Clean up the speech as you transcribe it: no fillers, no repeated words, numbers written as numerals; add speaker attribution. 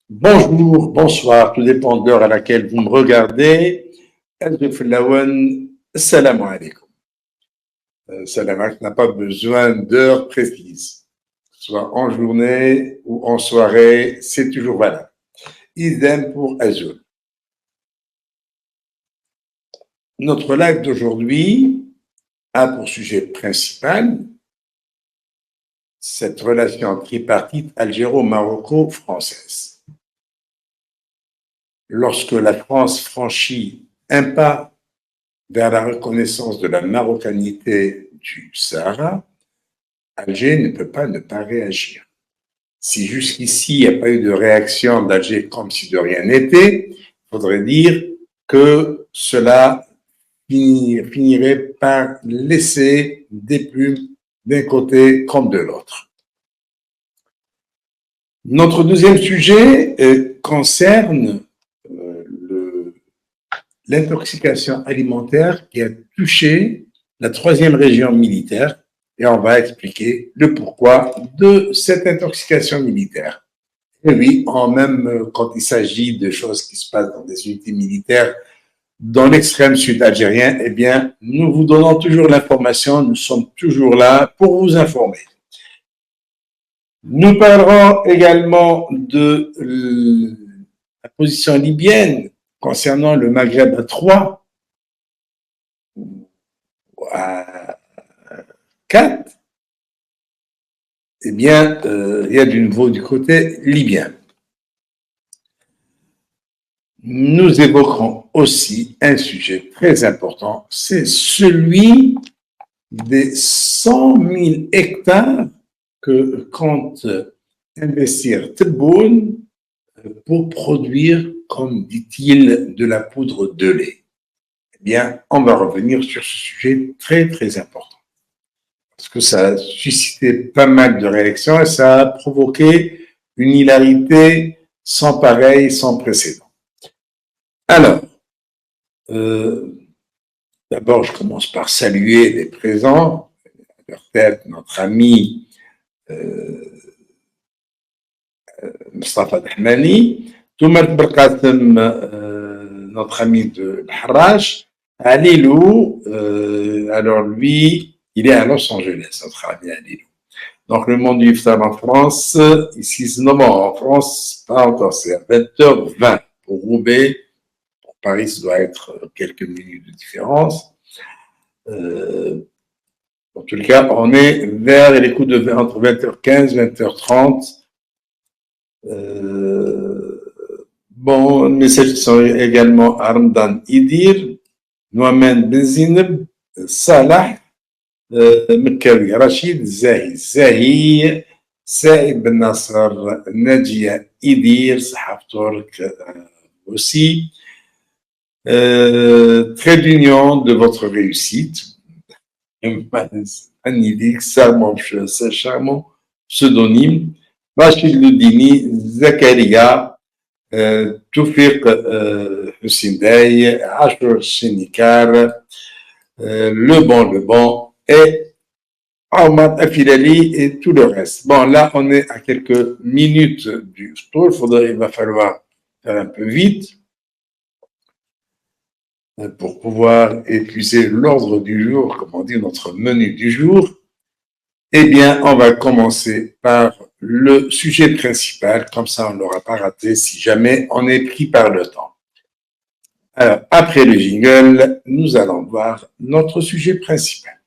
Speaker 1: Bonjour, bonsoir, tout dépend de l'heure à laquelle vous me regardez. Salam alaikum. Salam alaikum n'a pas besoin d'heure précise. Soit en journée ou en soirée, c'est toujours valable. Idem pour Azul. Notre live d'aujourd'hui a pour sujet principal cette relation tripartite algéro-maroco-française. Lorsque la France franchit un pas vers la reconnaissance de la marocanité du Sahara, Alger ne peut pas ne pas réagir. Si jusqu'ici, il n'y a pas eu de réaction d'Alger comme si de rien n'était, il faudrait dire que cela finirait par laisser des plumes d'un côté comme de l'autre. Notre deuxième sujet concerne l'intoxication alimentaire qui a touché la 3e région militaire et on va expliquer le pourquoi de cette intoxication militaire. Et oui, même quand il s'agit de choses qui se passent dans des unités militaires dans l'extrême sud algérien, eh bien, nous vous donnons toujours l'information, nous sommes toujours là pour vous informer. Nous parlerons également de la position libyenne concernant le Maghreb à 3, à 4, eh bien, il y a du nouveau du côté libyen. Nous évoquerons aussi un sujet très important, c'est celui des 100 000 hectares que compte investir Tebboune pour produire, comme dit-il, de la poudre de lait. Eh bien, on va revenir sur ce sujet très, très important. Parce que ça a suscité pas mal de réactions et ça a provoqué une hilarité sans pareil, sans précédent. Alors, d'abord, je commence par saluer les présents, à leur tête, notre ami Mustafa Dahmani, Toumar Berkatem, notre ami de Harrach, Alilou, alors lui, il est à Los Angeles, notre ami Alilou. Donc le monde du iftar en France, ici c'est novembre, en France, pas encore, c'est à 20h20 pour Roubaix, pour Paris ça doit être quelques minutes de différence. En tout cas, on est vers les coups de entre 20h15 et 20h30. Bon, mes messages sont également Armdan Idir, Nouamen Benzineb, Salah, Mekawi, Rachid, Zahi, Saïd Ben Nasser, Nadia Idir, Sahaf Turk aussi. Trait d'union de votre réussite. Anidik, charmant pseudonyme. Rachid Loudini, Zakaria, Toufiq Hussinday, Ashur Shenikar, le bon, et Ahmad Afilali et tout le reste. Bon, là, on est à quelques minutes du tour. Il va falloir faire un peu vite pour pouvoir épuiser l'ordre du jour, comme on dit, notre menu du jour. Eh bien, on va commencer par le sujet principal, comme ça on ne l'aura pas raté si jamais on est pris par le temps. Alors, après le jingle, nous allons voir notre sujet principal.